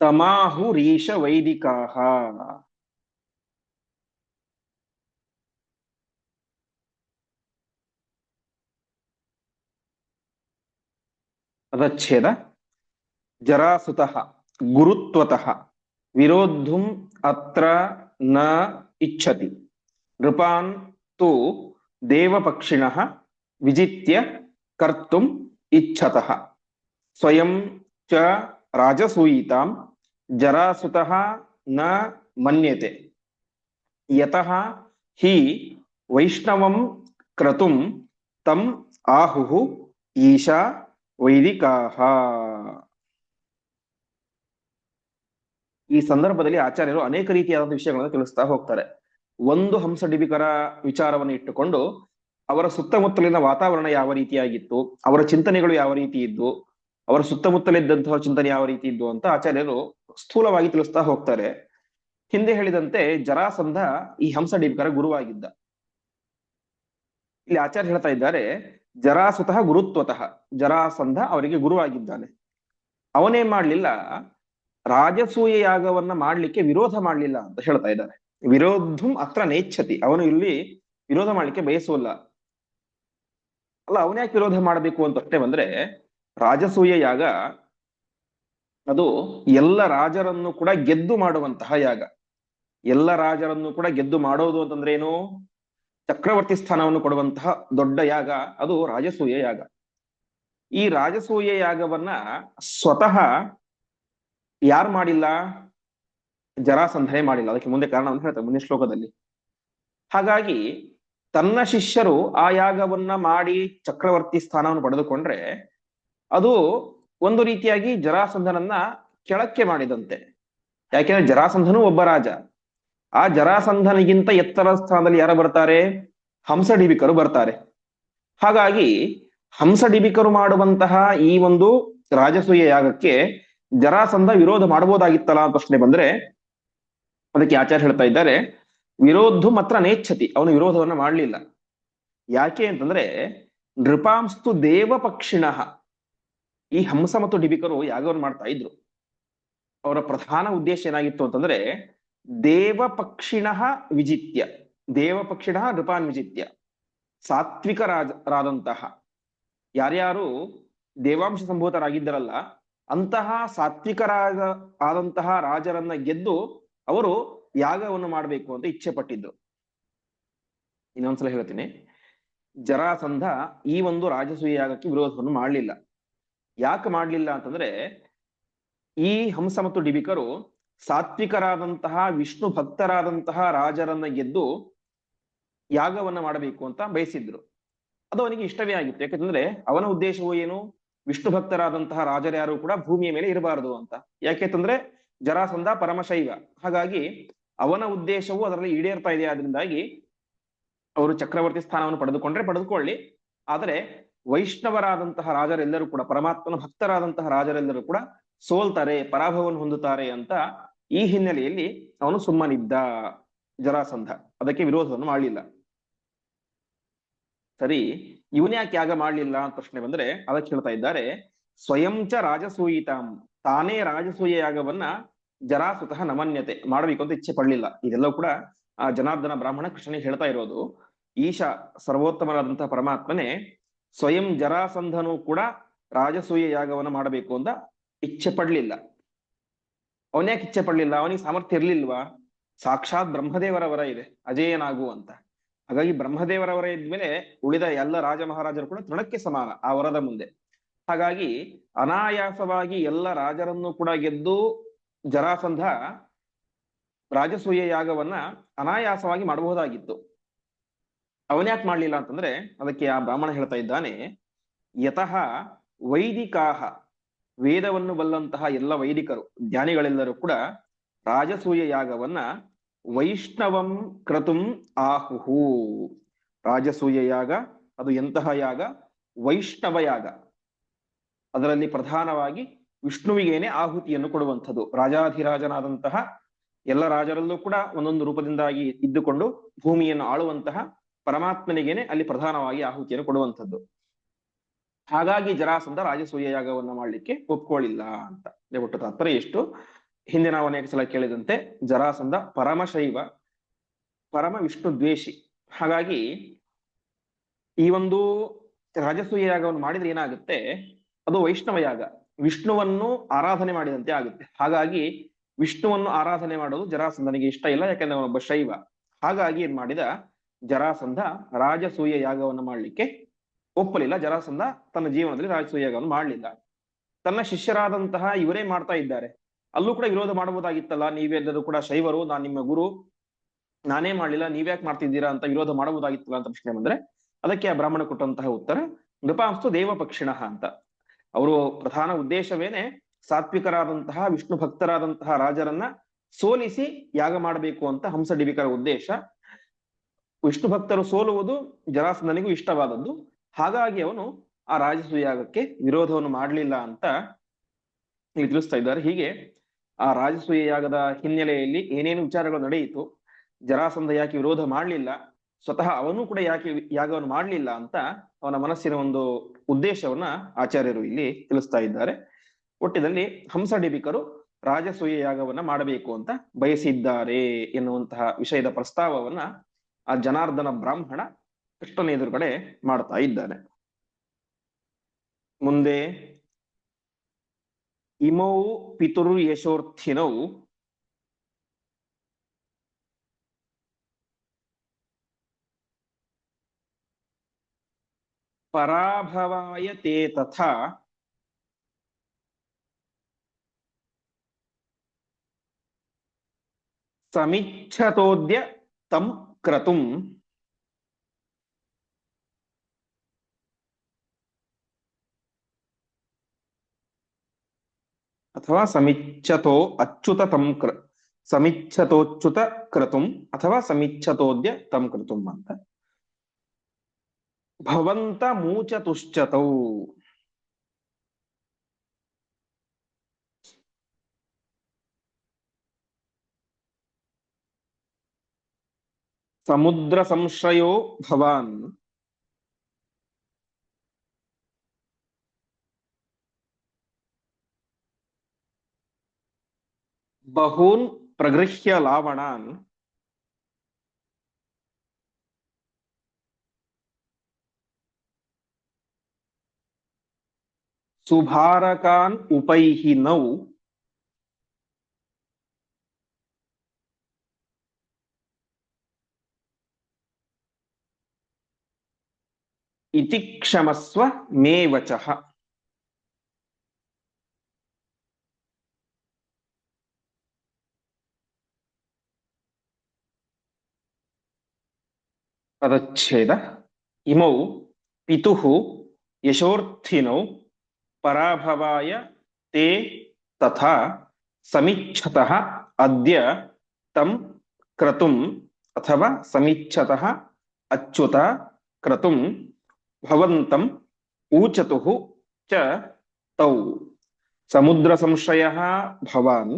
ತಮಾಹುರೀಶ ವೈದಿಕಾಃ. ಅದಚ್ಛೇದ ಜರಾಸುತಃ ಗುರುತ್ವತಃ ವಿರೋಧುಂ ಅತ್ರ ನ ಇಚ್ಛತಿ, ನೃಪಾನ್ ತು ದೇವಪಕ್ಷಿಣಃ ವಿಜಿತ್ಯ ಕರ್ತುಂ ಇಚ್ಛತಃ, ಸ್ವಯಂ ಚ ರಾಜಸೂಯಿತಾಂ ಜರಾಸುತಃ ನ ಮನ್ಯತೆ, ಯತಃ ಹಿ ವೈಷ್ಣವಂ ಕ್ರತುಂ ತಂ ಆಹುಃ ಈಶಾ ವೈದಿಕಾಃ. ಈ ಸಂದರ್ಭದಲ್ಲಿ ಆಚಾರ್ಯರು ಅನೇಕ ರೀತಿಯಾದ ವಿಷಯಗಳನ್ನು ತಿಳಿಸ್ತಾ ಹೋಗ್ತಾರೆ. ಒಂದು ಹಂಸಡಿಬಿಕರ ವಿಚಾರವನ್ನು ಇಟ್ಟುಕೊಂಡು ಅವರ ಸುತ್ತಮುತ್ತಲಿನ ವಾತಾವರಣ ಯಾವ ರೀತಿಯಾಗಿತ್ತು, ಅವರ ಚಿಂತನೆಗಳು ಯಾವ ರೀತಿ ಇದ್ದು, ಅವರ ಸುತ್ತಮುತ್ತಲಿದ್ದಂತಹ ಚಿಂತನೆ ಯಾವ ರೀತಿ ಇದ್ದು ಅಂತ ಆಚಾರ್ಯರು ಸ್ಥೂಲವಾಗಿ ತಿಳಿಸ್ತಾ ಹೋಗ್ತಾರೆ. ಹಿಂದೆ ಹೇಳಿದಂತೆ ಜರಾಸಂಧ ಈ ಹಂಸಡಿಂಬಕರ ಗುರುವಾಗಿದ್ದ. ಇಲ್ಲಿ ಆಚಾರ್ಯ ಹೇಳ್ತಾ ಇದ್ದಾರೆ, ಜರಾಸುತಃ ಗುರುತ್ವತಃ, ಜರಾಸಂಧ ಅವರಿಗೆ ಗುರುವಾಗಿದ್ದಾನೆ. ಅವನೇನ್ ಮಾಡ್ಲಿಲ್ಲ, ರಾಜಸೂಯ ಯಾಗವನ್ನ ಮಾಡ್ಲಿಕ್ಕೆ ವಿರೋಧ ಮಾಡ್ಲಿಲ್ಲ ಅಂತ ಹೇಳ್ತಾ ಇದ್ದಾರೆ. ವಿರೋಧಂ ಅತ್ರ ನೇಚ್ಛತಿ, ಅವನು ಇಲ್ಲಿ ವಿರೋಧ ಮಾಡ್ಲಿಕ್ಕೆ ಬಯಸುವಲ್ಲ. ಅಲ್ಲ, ಅವನ್ಯಾಕೆ ವಿರೋಧ ಮಾಡಬೇಕು ಅಂತ ಅಷ್ಟೇ ಬಂದ್ರೆ, ರಾಜಸೂಯ ಯಾಗ ಅದು ಎಲ್ಲ ರಾಜರನ್ನು ಕೂಡ ಗೆದ್ದು ಮಾಡುವಂತಹ ಯಾಗ. ಎಲ್ಲ ರಾಜರನ್ನು ಕೂಡ ಗೆದ್ದು ಮಾಡೋದು ಅಂತಂದ್ರೆ ಏನು, ಚಕ್ರವರ್ತಿ ಸ್ಥಾನವನ್ನು ಕೊಡುವಂತಹ ದೊಡ್ಡ ಯಾಗ ಅದು ರಾಜಸೂಯ ಯಾಗ. ಈ ರಾಜಸೂಯ ಯಾಗವನ್ನ ಸ್ವತಃ ಯಾರು ಮಾಡಿಲ್ಲ, ಜರಾಸಂಧನೇ ಮಾಡಿಲ್ಲ. ಅದಕ್ಕೆ ಮುಂದೆ ಕಾರಣವನ್ನು ಹೇಳ್ತಾರೆ ಮುಂದಿನ ಶ್ಲೋಕದಲ್ಲಿ. ಹಾಗಾಗಿ ತನ್ನ ಶಿಷ್ಯರು ಆ ಯಾಗವನ್ನ ಮಾಡಿ ಚಕ್ರವರ್ತಿ ಸ್ಥಾನವನ್ನು ಪಡೆದುಕೊಂಡ್ರೆ ಅದು ಒಂದು ರೀತಿಯಾಗಿ ಜರಾಸಂಧನನ್ನ ಕೆಳಕ್ಕೆ ಮಾಡಿದಂತೆ. ಯಾಕೆಂದ್ರೆ ಜರಾಸಂಧನೂ ಒಬ್ಬ ರಾಜ. ಆ ಜರಾಸಂಧನಿಗಿಂತ ಎತ್ತರ ಸ್ಥಾನದಲ್ಲಿ ಯಾರು ಬರ್ತಾರೆ, ಹಂಸಡಿಬಿಕರು ಬರ್ತಾರೆ. ಹಾಗಾಗಿ ಹಂಸಡಿಬಿಕರು ಮಾಡುವಂತಹ ಈ ಒಂದು ರಾಜಸೂಯ ಯಾಗಕ್ಕೆ ಜರಾಸಂಧ ವಿರೋಧ ಮಾಡಬಹುದಾಗಿತ್ತಲ್ಲ ಅಂತ ಪ್ರಶ್ನೆ ಬಂದ್ರೆ, ಅದಕ್ಕೆ ಆಚಾರ್ಯ ಹೇಳ್ತಾ ಇದ್ದಾರೆ, ವಿರೋಧ ಮಾತ್ರ ನೇಚ್ಛತಿ, ಅವನು ವಿರೋಧವನ್ನ ಮಾಡಲಿಲ್ಲ. ಯಾಕೆ ಅಂತಂದ್ರೆ, ನೃಪಾಂಸ್ತು ದೇವ ಪಕ್ಷಿಣಃ, ಈ ಹಂಸ ಮತ್ತು ಡಿಬಿಕರು ಯಾಗವನ್ನು ಮಾಡ್ತಾ ಇದ್ರು. ಅವರ ಪ್ರಧಾನ ಉದ್ದೇಶ ಏನಾಗಿತ್ತು ಅಂತಂದ್ರೆ, ದೇವ ಪಕ್ಷಿಣಃ ವಿಜಿತ್ಯ, ದೇವ ಪಕ್ಷಿಣಃ ನೃಪಾನ್ ವಿಜಿತ್ಯ, ಸಾತ್ವಿಕರಾದಂತಹ ಯಾರ್ಯಾರು ದೇವಾಂಶ ಸಂಭೂತರಾಗಿದ್ದರಲ್ಲ ಅಂತಹ ಆದಂತಹ ರಾಜರನ್ನ ಗೆದ್ದು ಅವರು ಯಾಗವನ್ನು ಮಾಡಬೇಕು ಅಂತ ಇಚ್ಛೆ ಪಟ್ಟಿದ್ರು. ಇನ್ನೊಂದ್ಸಲ ಹೇಳ್ತೀನಿ, ಜರಾಸಂಧ ಈ ಒಂದು ರಾಜಸೂಯ ಯಾಗಕ್ಕೆ ವಿರೋಧವನ್ನು ಮಾಡಲಿಲ್ಲ. ಯಾಕೆ ಮಾಡಲಿಲ್ಲ ಅಂತಂದ್ರೆ, ಈ ಹಂಸ ಮತ್ತು ಡಿಬಿಕರು ಸಾತ್ವಿಕರಾದಂತಹ ವಿಷ್ಣು ಭಕ್ತರಾದಂತಹ ರಾಜರನ್ನ ಗೆದ್ದು ಯಾಗವನ್ನ ಮಾಡಬೇಕು ಅಂತ ಬಯಸಿದ್ರು. ಅದು ಅವನಿಗೆ ಇಷ್ಟವೇ ಆಗಿತ್ತು. ಯಾಕಂದ್ರೆ ಅವನ ಉದ್ದೇಶವು ಏನು, ವಿಷ್ಣು ಭಕ್ತರಾದಂತಹ ರಾಜರ್ಯಾರು ಕೂಡ ಭೂಮಿಯ ಮೇಲೆ ಇರಬಾರದು ಅಂತ. ಯಾಕೆಂತಂದ್ರೆ ಜರಾಸಂಧ ಪರಮಶೈವ. ಹಾಗಾಗಿ ಅವನ ಉದ್ದೇಶವು ಅದರಲ್ಲಿ ಈಡೇರ್ತಾ ಇದೆ. ಆದ್ರಿಂದಾಗಿ ಅವರು ಚಕ್ರವರ್ತಿ ಸ್ಥಾನವನ್ನು ಪಡೆದುಕೊಳ್ಳಿ, ಆದರೆ ವೈಷ್ಣವರಾದಂತಹ ರಾಜರೆಲ್ಲರೂ ಕೂಡ, ಪರಮಾತ್ಮನ ಭಕ್ತರಾದಂತಹ ರಾಜರೆಲ್ಲರೂ ಕೂಡ ಸೋಲ್ತಾರೆ, ಪರಾಭವವನ್ನು ಹೊಂದುತ್ತಾರೆ ಅಂತ ಈ ಹಿನ್ನೆಲೆಯಲ್ಲಿ ಅವನು ಸುಮ್ಮನಿದ್ದ ಜರಾಸಂಧ. ಅದಕ್ಕೆ ವಿರೋಧವನ್ನು ಮಾಡಲಿಲ್ಲ. ಸರಿ, ಇವನ್ಯಾಕೆ ಯಾಗ ಮಾಡಲಿಲ್ಲ ಅಂತ ಪ್ರಶ್ನೆ ಬಂದ್ರೆ, ಅದಕ್ಕೆ ಹೇಳ್ತಾ ಇದ್ದಾರೆ, ಸ್ವಯಂಚ ರಾಜಸೂಯಿತಾಂ, ತಾನೇ ರಾಜಸೂಯ ಯಾಗವನ್ನ ಜರಾಸುತಃ ನಮನ್ಯತೆ, ಮಾಡಬೇಕು ಅಂತ ಇಚ್ಛೆ ಪಡಲಿಲ್ಲ. ಇದೆಲ್ಲವೂ ಕೂಡ ಆ ಜನಾರ್ದನ ಬ್ರಾಹ್ಮಣ ಕೃಷ್ಣನಿಗೆ ಹೇಳ್ತಾ ಇರೋದು. ಈಶ ಸರ್ವೋತ್ತಮನಾದಂತಹ ಪರಮಾತ್ಮನೇ ಸ್ವಯಂ ಜರಾಸಂಧನು ಕೂಡ ರಾಜಸೂಯ ಯಾಗವನ್ನ ಮಾಡಬೇಕು ಅಂತ ಇಚ್ಛೆ ಪಡ್ಲಿಲ್ಲ. ಅವನ್ಯಾಕೆ ಇಚ್ಛೆ ಪಡ್ಲಿಲ್ಲ, ಅವನಿಗೆ ಸಾಮರ್ಥ್ಯ ಇರ್ಲಿಲ್ವಾ? ಸಾಕ್ಷಾತ್ ಬ್ರಹ್ಮದೇವರ ವರ ಇದೆ, ಅಜೇಯನಾಗು ಅಂತ. ಹಾಗಾಗಿ ಬ್ರಹ್ಮದೇವರ ವರ ಇದ್ಮೇಲೆ ಉಳಿದ ಎಲ್ಲ ರಾಜ ಮಹಾರಾಜರು ಕೂಡ ತೃಣಕ್ಕೆ ಸಮಾನ ಆ ವರದ ಮುಂದೆ. ಹಾಗಾಗಿ ಅನಾಯಾಸವಾಗಿ ಎಲ್ಲ ರಾಜರನ್ನು ಕೂಡ ಗೆದ್ದು ಜರಾಸಂಧ ರಾಜಸೂಯ ಯಾಗವನ್ನ ಅನಾಯಾಸವಾಗಿ ಮಾಡಬಹುದಾಗಿತ್ತು. ಅವನ್ಯಾಕೆ ಮಾಡ್ಲಿಲ್ಲ ಅಂತಂದ್ರೆ, ಅದಕ್ಕೆ ಆ ಬ್ರಾಹ್ಮಣ ಹೇಳ್ತಾ ಇದ್ದಾನೆ, ಯತಃ ವೈದಿಕಾಹ, ವೇದವನ್ನು ಬಲ್ಲಂತಹ ಎಲ್ಲ ವೈದಿಕರು ಜ್ಞಾನಿಗಳೆಲ್ಲರೂ ಕೂಡ ರಾಜಸೂಯ ಯಾಗವನ್ನ ವೈಷ್ಣವಂ ಕ್ರತುಂ ಆಹುಹು. ರಾಜಸೂಯ ಯಾಗ ಅದು ಎಂತಹ ಯಾಗ? ವೈಷ್ಣವ ಯಾಗ. ಅದರಲ್ಲಿ ಪ್ರಧಾನವಾಗಿ ವಿಷ್ಣುವಿಗೇನೆ ಆಹುತಿಯನ್ನು ಕೊಡುವಂಥದ್ದು. ರಾಜಾಧಿರಾಜನಾದಂತಹ ಎಲ್ಲ ರಾಜರಲ್ಲೂ ಕೂಡ ಒಂದೊಂದು ರೂಪದಿಂದಾಗಿ ಇದ್ದುಕೊಂಡು ಭೂಮಿಯನ್ನು ಆಳುವಂತಹ ಪರಮಾತ್ಮನಿಗೇನೆ ಅಲ್ಲಿ ಪ್ರಧಾನವಾಗಿ ಆಹುತಿಯನ್ನು ಕೊಡುವಂಥದ್ದು. ಹಾಗಾಗಿ ಜರಾಸಂಧ ರಾಜಸೂಯ ಯಾಗವನ್ನ ಮಾಡ್ಲಿಕ್ಕೆ ಒಪ್ಕೊಳ್ಳಿಲ್ಲ ಅಂತ ಒಟ್ಟು ತಾತ್ಪರ್ಯ ಎಷ್ಟು. ಹಿಂದೆ ನಾವು ಅನೇಕ ಸಲ ಕೇಳಿದಂತೆ ಜರಾಸಂಧ ಪರಮಶೈವ, ಪರಮ ವಿಷ್ಣು ದ್ವೇಷಿ. ಹಾಗಾಗಿ ಈ ಒಂದು ರಾಜಸೂಯ ಯಾಗವನ್ನು ಮಾಡಿದ್ರೆ ಏನಾಗುತ್ತೆ, ಅದು ವೈಷ್ಣವ ಯಾಗ, ವಿಷ್ಣುವನ್ನು ಆರಾಧನೆ ಮಾಡಿದಂತೆ ಆಗುತ್ತೆ. ಹಾಗಾಗಿ ವಿಷ್ಣುವನ್ನು ಆರಾಧನೆ ಮಾಡೋದು ಜರಾಸಂಧನಿಗೆ ಇಷ್ಟ ಇಲ್ಲ, ಯಾಕಂದ್ರೆ ಅವನೊಬ್ಬ ಶೈವ. ಹಾಗಾಗಿ ಏನ್ ಮಾಡಿದ, ಜರಾಸಂಧ ರಾಜಸೂಯ ಯಾಗವನ್ನು ಮಾಡ್ಲಿಕ್ಕೆ ಒಪ್ಪಲಿಲ್ಲ. ಜರಾಸಂಧ ತನ್ನ ಜೀವನದಲ್ಲಿ ರಾಜಸೂಯ ಯಾಗವನ್ನು ಮಾಡ್ಲಿಲ್ಲ. ತನ್ನ ಶಿಷ್ಯರಾದಂತಹ ಇವರೇ ಮಾಡ್ತಾ ಇದ್ದಾರೆ, ಅಲ್ಲೂ ಕೂಡ ವಿರೋಧ ಮಾಡಬಹುದಾಗಿತ್ತಲ್ಲ, ನೀವೆಲ್ಲರೂ ಕೂಡ ಶೈವರು, ನಾನ್ ನಿಮ್ಮ ಗುರು, ನಾನೇ ಮಾಡ್ಲಿಲ್ಲ, ನೀವ್ಯಾಕೆ ಮಾಡ್ತಿದ್ದೀರಾ ಅಂತ ವಿರೋಧ ಮಾಡಬಹುದಾಗಿತ್ತಲ್ಲ ಅಂತ ಪ್ರಶ್ನೆ ಬಂದ್ರೆ, ಅದಕ್ಕೆ ಆ ಬ್ರಾಹ್ಮಣ ಕೊಟ್ಟಂತಹ ಉತ್ತರ ನೃಪಾಂಸ್ತು ದೇವ ಪಕ್ಷಿಣಃ ಅಂತ. ಅವರು ಪ್ರಧಾನ ಉದ್ದೇಶವೇನೆ ಸಾತ್ವಿಕರಾದಂತಹ ವಿಷ್ಣು ಭಕ್ತರಾದಂತಹ ರಾಜರನ್ನ ಸೋಲಿಸಿ ಯಾಗ ಮಾಡಬೇಕು ಅಂತ ಹಂಸ ಡಿಬಿಕರ ಉದ್ದೇಶ. ವಿಷ್ಣು ಭಕ್ತರು ಸೋಲುವುದು ಜರಾಸಂಧನಿಗೂ ಇಷ್ಟವಾದದ್ದು. ಹಾಗಾಗಿ ಅವನು ಆ ರಾಜಸೂಯ ಯಾಗಕ್ಕೆ ವಿರೋಧವನ್ನು ಮಾಡಲಿಲ್ಲ ಅಂತ ಇಲ್ಲಿ ತಿಳಿಸ್ತಾ ಇದ್ದಾರೆ. ಹೀಗೆ ಆ ರಾಜಸೂಯ ಯಾಗದ ಹಿನ್ನೆಲೆಯಲ್ಲಿ ಏನೇನು ವಿಚಾರಗಳು ನಡೆಯಿತು, ಜರಾಸಂಧ ಯಾಕೆ ವಿರೋಧ ಮಾಡಲಿಲ್ಲ, ಸ್ವತಃ ಅವನು ಕೂಡ ಯಾಕೆ ಯಾಗವನ್ನು ಮಾಡಲಿಲ್ಲ ಅಂತ ಅವನ ಮನಸ್ಸಿನ ಒಂದು ಉದ್ದೇಶವನ್ನ ಆಚಾರ್ಯರು ಇಲ್ಲಿ ತಿಳಿಸ್ತಾ ಇದ್ದಾರೆ. ಒಟ್ಟಿನಲ್ಲಿ ಹಂಸಡಿಬಿಕರು ರಾಜಸೂಯ ಯಾಗವನ್ನ ಮಾಡಬೇಕು ಅಂತ ಬಯಸಿದ್ದಾರೆ ಎನ್ನುವಂತಹ ವಿಷಯದ ಪ್ರಸ್ತಾವವನ್ನ ಆ ಜನಾರ್ದನ ಬ್ರಾಹ್ಮಣ ಕೃಷ್ಣನ ಎದುರುಗಡೆ ಮಾಡ್ತಾ ಇದ್ದಾನೆ. ಮುಂದೆ ಇಮೌ ಪಿತುರ್ ಯಶೋರ್ಥಿನೌ ಪರಾಭವಾಯ ತೇ ತಥಾ ಸಮಿಚ್ಛತೋದ್ಯ ತಂ ಕ್ರತುಂ ಅಥವಾ ಸಮಿಚ್ಛತೋ ಅಚ್ಯುತ ತಂ ಸಮಿಚ್ಛತೋಚ್ಯುತ ಕ್ರತುಂ ಅಥವಾ ಸಮಿಚ್ಛತೋದ್ಯ ತಂ ಕ್ರತುಂ ಅಂತ. ಭವಂತ ಮೂಚತುಶ್ಚತೌ ಸಮುದ್ರ ಸಂಶ್ರಯೋ ಭವಾನ್ ಬಹೂನ್ ಪ್ರಗೃಹ್ಯ ಲಾವಣಾನ್ ಸುಭಾರಕಾನ್ ಉಪೈಹಿ ನೌ ಇತಿ ಕ್ಷಮಸ್ವ ಮೇ ವಚಃ. ಪದಚ್ಛೇದ. ಇಮೌ ಪಿತುಃ ಯಶೋರ್ಥಿನೌ ಪರಾಭವಾಯ ತೇ ತಥಾ ಸಮಿಚ್ಛತಃ ಅದ್ಯ ತಂ ಕ್ರತುಂ ಅಥವಾ ಸಮಿಚ್ಛತಃ ಅಚ್ಯುತ ಕ್ರತುಂ ಭವಂತಂ ಊಚತುಃ ಚ ತೌ ಸಮುದ್ರ ಸಂಶ್ರಯಃ ಭವಾನ್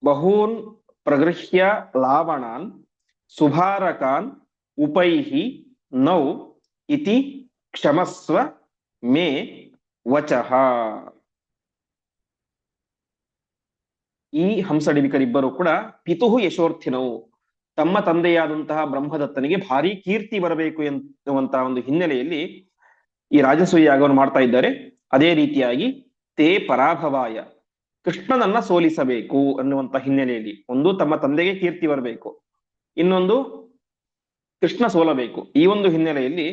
ಬಹೂನ್ ಪ್ರಗೃಹ್ಯ ಲಾವಣಾನ್ ಸುಭಾರಕಾನ್ ಉಪೈಹಿ ನೌ ಇತಿ ಕ್ಷಮಸ್ವ ಮೇ ವಚಃ. ಈ ಹಂಸಡಿಬಿಕರಿಬ್ಬರು ಕೂಡ ಪಿತುಹು ಯಶೋರ್ಥಿನವು, ತಮ್ಮ ತಂದೆಯಾದಂತಹ ಬ್ರಹ್ಮದತ್ತನಿಗೆ ಭಾರಿ ಕೀರ್ತಿ ಬರಬೇಕು ಎನ್ನುವಂತಹ ಒಂದು ಹಿನ್ನೆಲೆಯಲ್ಲಿ ಈ ರಾಜಸೂಯ ಯಾಗವನ್ನು ಮಾಡ್ತಾ ಇದ್ದಾರೆ. ಅದೇ ರೀತಿಯಾಗಿ ತೇ ಪರಾಭವಾಯ, ಕೃಷ್ಣನನ್ನ ಸೋಲಿಸಬೇಕು ಅನ್ನುವಂತ ಹಿನ್ನೆಲೆಯಲ್ಲಿ ಒಂದು ತಮ್ಮ ತಂದೆಗೆ ಕೀರ್ತಿ ಬರಬೇಕು, ಇನ್ನೊಂದು ಕೃಷ್ಣ ಸೋಲಬೇಕು. ಈ ಒಂದು ಹಿನ್ನೆಲೆಯಲ್ಲಿ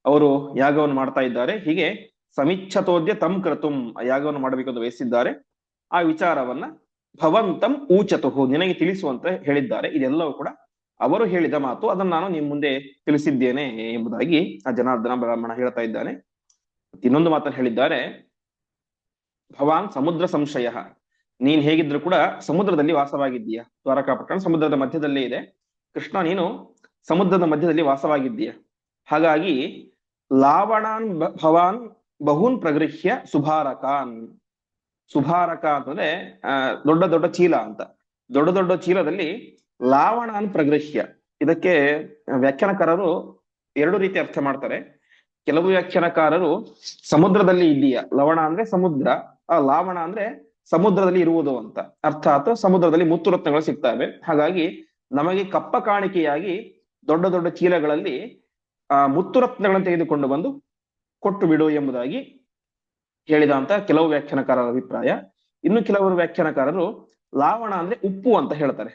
ಅವರು ಯಾಗವನ್ನು ಮಾಡ್ತಾ ಇದ್ದಾರೆ. ಹೀಗೆ ಸಮಿಚ್ಛತೋದ್ಯ ತಂ ಕ್ರತುಂ ಯಾಗವನ್ನು ಮಾಡಬೇಕೆಂದು ಬಯಸಿದ್ದಾರೆ. ಆ ವಿಚಾರವನ್ನ ಭವಂತಂ ಊಚತುಹು, ನಿನಗೆ ತಿಳಿಸುವಂತ ಹೇಳಿದ್ದಾರೆ. ಇದೆಲ್ಲವೂ ಕೂಡ ಅವರು ಹೇಳಿದ ಮಾತು, ಅದನ್ನು ನಾನು ನಿಮ್ಮ ಮುಂದೆ ತಿಳಿಸಿದ್ದೇನೆ ಎಂಬುದಾಗಿ ಆ ಜನಾರ್ದನ ಬ್ರಾಹ್ಮಣ ಹೇಳ್ತಾ ಇದ್ದಾನೆ. ಇನ್ನೊಂದು ಮಾತನ್ನು ಹೇಳಿದ್ದಾರೆ, ಭವಾನ್ ಸಮುದ್ರ ಸಂಶಯ, ನೀನ್ ಹೇಗಿದ್ರು ಕೂಡ ಸಮುದ್ರದಲ್ಲಿ ವಾಸವಾಗಿದ್ದೀಯ. ದ್ವಾರಕಾಪಟ್ಟಣ ಸಮುದ್ರದ ಮಧ್ಯದಲ್ಲೇ ಇದೆ. ಕೃಷ್ಣ, ನೀನು ಸಮುದ್ರದ ಮಧ್ಯದಲ್ಲಿ ವಾಸವಾಗಿದ್ದೀಯ. ಹಾಗಾಗಿ ಲಾವಣಾನ್ ಭವಾನ್ ಬಹೂನ್ ಪ್ರಗೃಹ್ಯ ಸುಭಾರಕಾನ್. ಸುಭಾರಕ ಅಂತಂದ್ರೆ ದೊಡ್ಡ ದೊಡ್ಡ ಚೀಲ ಅಂತ. ದೊಡ್ಡ ದೊಡ್ಡ ಚೀಲದಲ್ಲಿ ಲಾವಣಾನ್ ಪ್ರಗೃಹ್ಯ, ಇದಕ್ಕೆ ವ್ಯಾಖ್ಯಾನಕಾರರು ಎರಡು ರೀತಿ ಅರ್ಥ ಮಾಡ್ತಾರೆ. ಕೆಲವು ವ್ಯಾಖ್ಯಾನಕಾರರು ಸಮುದ್ರದಲ್ಲಿ ಇದೆಯಾ, ಲವಣ ಅಂದ್ರೆ ಸಮುದ್ರ, ಆ ಲಾವಣ ಅಂದ್ರೆ ಸಮುದ್ರದಲ್ಲಿ ಇರುವುದು ಅಂತ. ಅರ್ಥಾತ್ ಸಮುದ್ರದಲ್ಲಿ ಮುತ್ತುರತ್ನಗಳು ಸಿಗ್ತವೆ. ಹಾಗಾಗಿ ನಮಗೆ ಕಪ್ಪ ಕಾಣಿಕೆಯಾಗಿ ದೊಡ್ಡ ದೊಡ್ಡ ಚೀಲಗಳಲ್ಲಿ ಮುತ್ತುರತ್ನಗಳನ್ನು ತೆಗೆದುಕೊಂಡು ಬಂದು ಕೊಟ್ಟು ಬಿಡು ಎಂಬುದಾಗಿ ಹೇಳಿದ ಅಂತ ಕೆಲವು ವ್ಯಾಖ್ಯಾನಕಾರರ ಅಭಿಪ್ರಾಯ. ಇನ್ನು ಕೆಲವರು ವ್ಯಾಖ್ಯಾನಕಾರರು ಲಾವಣ ಅಂದ್ರೆ ಉಪ್ಪು ಅಂತ ಹೇಳ್ತಾರೆ.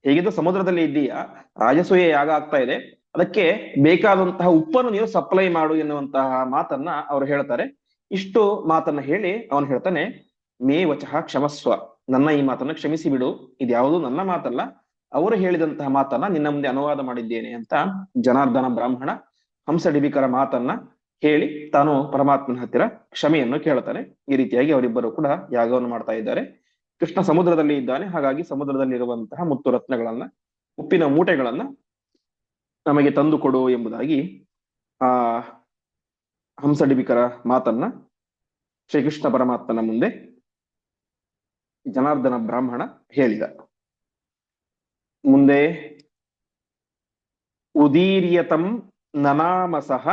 ಹೇಗಿದ್ದು ಸಮುದ್ರದಲ್ಲಿ ಇದ್ದೀಯಾ, ರಾಜಸೂಯ ಯಾಗ ಆಗ್ತಾ ಇದೆ, ಅದಕ್ಕೆ ಬೇಕಾದಂತಹ ಉಪ್ಪನ್ನು ನೀನು ಸಪ್ಲೈ ಮಾಡು ಎನ್ನುವಂತಹ ಮಾತನ್ನ ಅವರು ಹೇಳ್ತಾರೆ. ಇಷ್ಟು ಮಾತನ್ನ ಹೇಳಿ ಅವನು ಹೇಳ್ತಾನೆ, ಮೇ ವಚಃ ಕ್ಷಮಸ್ವ, ನನ್ನ ಈ ಮಾತನ್ನ ಕ್ಷಮಿಸಿ ಬಿಡು, ಇದ್ಯಾವುದು ನನ್ನ ಮಾತಲ್ಲ, ಅವರು ಹೇಳಿದಂತಹ ಮಾತನ್ನ ನಿನ್ನ ಮುಂದೆ ಅನುವಾದ ಮಾಡಿದ್ದೇನೆ ಅಂತ ಜನಾರ್ದನ ಬ್ರಾಹ್ಮಣ ಹಂಸಡಿಬಿಕರ ಮಾತನ್ನ ಹೇಳಿ ತಾನು ಪರಮಾತ್ಮನ ಹತ್ತಿರ ಕ್ಷಮೆಯನ್ನು ಕೇಳ್ತಾನೆ. ಈ ರೀತಿಯಾಗಿ ಅವರಿಬ್ಬರು ಕೂಡ ಯಾಗವನ್ನು ಮಾಡ್ತಾ ಇದ್ದಾರೆ. ಕೃಷ್ಣ ಸಮುದ್ರದಲ್ಲಿ ಇದ್ದಾನೆ, ಹಾಗಾಗಿ ಸಮುದ್ರದಲ್ಲಿ ಇರುವಂತಹ ಮುತ್ತು ರತ್ನಗಳನ್ನ, ಉಪ್ಪಿನ ಮೂಟೆಗಳನ್ನ ನಮಗೆ ತಂದು ಕೊಡು ಎಂಬುದಾಗಿ ಆ ಹಂಸಡಿಬಿಕರ ಮಾತನ್ನ ಶ್ರೀಕೃಷ್ಣ ಪರಮಾತ್ಮನ ಮುಂದೆ ಜನಾರ್ದನ ಬ್ರಾಹ್ಮಣ ಹೇಳಿದ. ಮುಂದೆ ಉದೀರ್ಯತಂ ನನಾಮಸಃ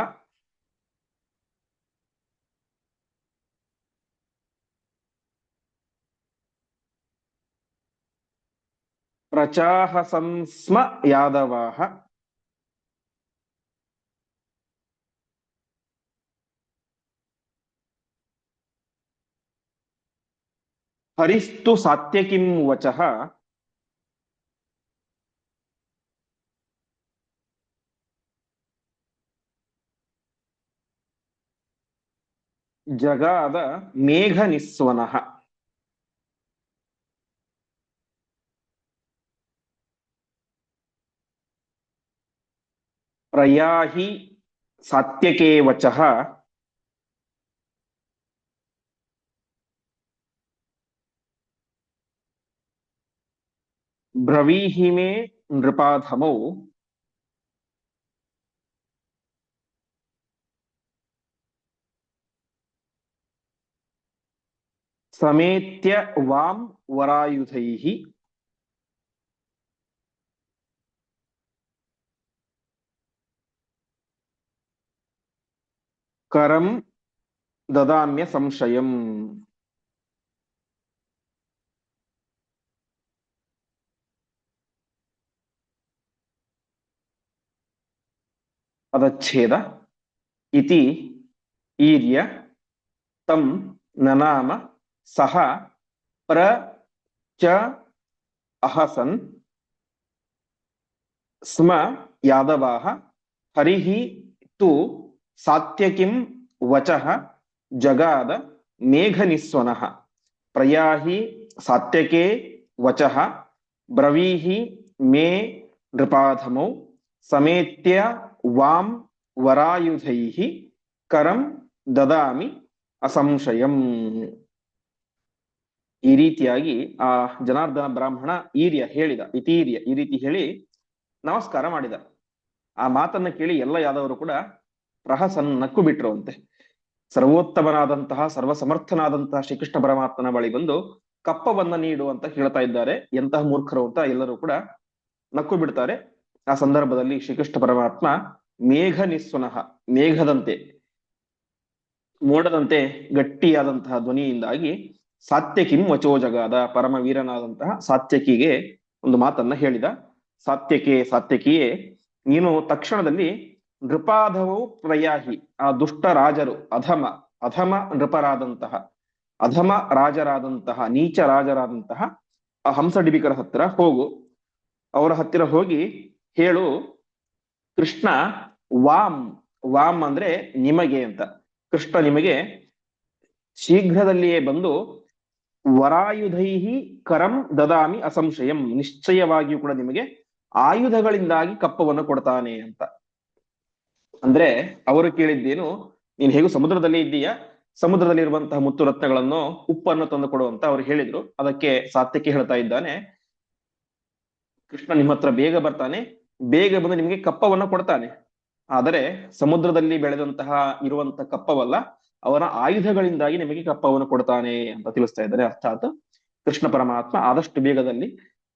ಪ್ರಚಾಹಸಂಸ್ಮ ಯಾದವಾಹ ಹರಿಸ್ತು ಸಾತ್ಯಕಿಂ ವಚಃ ಜಗಾದ ಮೇಘ ನಿಸ್ವನಃ. ಪ್ರಯಾಹಿ ಸಾತ್ಯಕೇ ವಚಃ ಬ್ರವೀಹಿ ಮೇ ನೃಪಾಧಮೌ ಸಮೇತ್ಯ ವಾಂ ವರಾಯುಧೈಃ. ಕರಂ ದದಾಮ್ಯ ಸಂಶಯಂ. ಪದಚ್ಛೇದ. ಇತಿ ಈರ್ಯ ತಂ ನನಾಮ ಸಹ ಪ್ರ ಚ ಅಹಸನ್ ಸ್ಮ ಯಾದವಾಹ ಹರಿಃ ತು ಸಾತ್ಯಕಿಂ ವಚಃ ಜಗಾದ ಮೇಘನಿಸ್ವನಃ. ಪ್ರಯಾಹಿ ಸಾತ್ಯಕೆ ವಚಃ ಬ್ರವೀಹಿ ಮೇ ನೃಪಾಧಮೌ ಸಮೇತ್ಯ ವಾಂ ವರಾಯುಧೈಃ ಕರಂ ದದಾಮಿ ಅಸಂಶಯಂ. ಈ ರೀತಿಯಾಗಿ ಆ ಜನಾರ್ದನ ಬ್ರಾಹ್ಮಣ ಈರ್ಯ ಹೇಳಿದ, ಇತೀರ್ಯ ಈ ರೀತಿ ಹೇಳಿ ನಮಸ್ಕಾರ ಮಾಡಿದ. ಆ ಮಾತನ್ನ ಕೇಳಿ ಎಲ್ಲ ಯಾದವರು ಕೂಡ ಪ್ರಹಸನ್ ನಕ್ಕು ಬಿಟ್ರು ಅಂತೆ. ಸರ್ವೋತ್ತಮನಾದಂತಹ ಸರ್ವಸಮರ್ಥನಾದಂತಹ ಶ್ರೀಕೃಷ್ಣ ಪರಮಾತ್ಮನ ಬಳಿ ಬಂದು ಕಪ್ಪವನ್ನ ನೀಡು ಅಂತ ಹೇಳ್ತಾ ಇದ್ದಾರೆ. ಎಂತಹ ಮೂರ್ಖರು ಅಂತ ಎಲ್ಲರೂ ಕೂಡ ನಕ್ಕು ಬಿಡ್ತಾರೆ. ಆ ಸಂದರ್ಭದಲ್ಲಿ ಶ್ರೀಕೃಷ್ಣ ಪರಮಾತ್ಮ ಮೇಘ ನಿಸ್ವನಃ, ಮೇಘದಂತೆ ಮೋಡದಂತೆ ಗಟ್ಟಿಯಾದಂತಹ ಧ್ವನಿಯಿಂದಾಗಿ ಸಾತ್ಯಕಿಂ ವಚೋ ಜಗಾದ, ಪರಮವೀರನಾದಂತಹ ಸಾತ್ಯಕಿಗೆ ಒಂದು ಮಾತನ್ನ ಹೇಳಿದ. ಸಾತ್ಯಕಿಯೇ, ನೀನು ತಕ್ಷಣದಲ್ಲಿ ನೃಪಾಧವು ಪ್ರಯಾಹಿ, ಆ ದುಷ್ಟ ರಾಜರು ಅಧಮ ನೃಪರಾದಂತಹ, ಅಧಮ ರಾಜರಾದಂತಹ, ನೀಚ ರಾಜರಾದಂತಹ ಆ ಹಂಸಡಿಬಿಕರ ಹತ್ತಿರ ಹೋಗು. ಅವರ ಹತ್ತಿರ ಹೋಗಿ ಹೇಳು, ಕೃಷ್ಣ ವಾಮ್ ಅಂದ್ರೆ ನಿಮಗೆ ಅಂತ, ಕೃಷ್ಣ ನಿಮಗೆ ಶೀಘ್ರದಲ್ಲಿಯೇ ಬಂದು ವರಾಯುಧೈಹಿ ಕರಂ ದದಾಮಿ ಅಸಂಶಯಂ, ನಿಶ್ಚಯವಾಗಿಯೂ ಕೂಡ ನಿಮಗೆ ಆಯುಧಗಳಿಂದಾಗಿ ಕಪ್ಪವನ್ನು ಕೊಡ್ತಾನೆ ಅಂತ. ಅಂದ್ರೆ ಅವರು ಕೇಳಿದ್ದೇನು, ನೀನ್ ಹೇಗೂ ಸಮುದ್ರದಲ್ಲಿ ಇದ್ದೀಯಾ, ಸಮುದ್ರದಲ್ಲಿರುವಂತಹ ಮುತ್ತು ರತ್ನಗಳನ್ನು ಉಪ್ಪನ್ನು ತಂದು ಕೊಡುವಂತ ಅವ್ರು ಹೇಳಿದ್ರು. ಅದಕ್ಕೆ ಸಾತ್ಯಕಿ ಹೇಳ್ತಾ ಇದ್ದಾನೆ, ಕೃಷ್ಣ ನಿಮ್ಮ ಹತ್ರ ಬೇಗ ಬರ್ತಾನೆ, ಬೇಗ ಬಂದು ನಿಮಗೆ ಕಪ್ಪವನ್ನ ಕೊಡ್ತಾನೆ. ಆದರೆ ಸಮುದ್ರದಲ್ಲಿ ಬೆಳೆದಂತಹ ಇರುವಂತಹ ಕಪ್ಪವಲ್ಲ, ಅವನ ಆಯುಧಗಳಿಂದಾಗಿ ನಿಮಗೆ ಕಪ್ಪವನ್ನು ಕೊಡ್ತಾನೆ ಅಂತ ತಿಳಿಸ್ತಾ ಇದ್ದಾರೆ. ಅರ್ಥಾತ್ ಕೃಷ್ಣ ಪರಮಾತ್ಮ ಆದಷ್ಟು ಬೇಗದಲ್ಲಿ